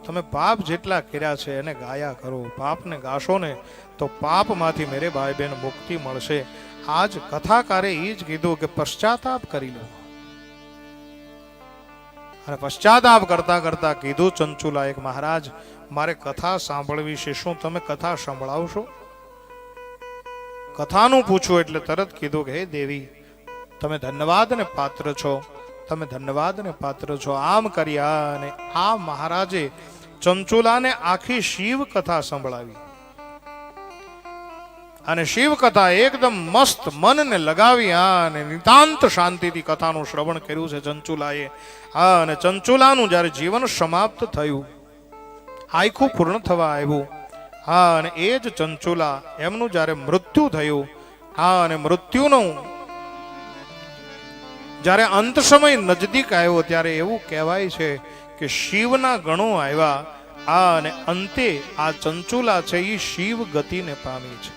તમે પાપ જેટલા કર્યા છે એને ગાયા કરો. પાપને ગાશો ને તો પાપમાંથી મેરે ભાઈ બહેન મુક્તિ મળશે. આજ કથાકારે એ જ કીધું કે પશ્ચાતાપ કરી લો. અને પશ્ચાતાપ કરતા કરતા કીધું ચંચુલા એક મહારાજ મારે કથા સાંભળવી છે, શું તમે કથા સંભળાવશો? કથાનું પૂછ્યું એટલે તરત કીધું કે હે દેવી તમે ધન્યવાદને પાત્ર છો, તમે ધન્યવાદને પાત્ર છો. આમ કર્યા અને આ મહારાજે ચંચુલાને આખી શિવ કથા સંભળાવી. અને શિવ કથા એકદમ મસ્ત મનને લગાવી અને નિતાંત શાંતિથી કથાનું શ્રવણ કર્યું છે ચંચુલાએ. અને ચંચુલાનું જ્યારે જીવન સમાપ્ત થયું, આખું પૂર્ણ થવા આવ્યું, અને એ જ ચંચુલા એમનું જ્યારે મૃત્યુ થયું, અને મૃત્યુનું જ્યારે અંત સમય નજદીક આવ્યો ત્યારે એવું કહેવાય છે કે શિવના ગણો આવ્યા, અને અંતે આ ચંચુલા છે એ શિવ ગતિને પામી છે.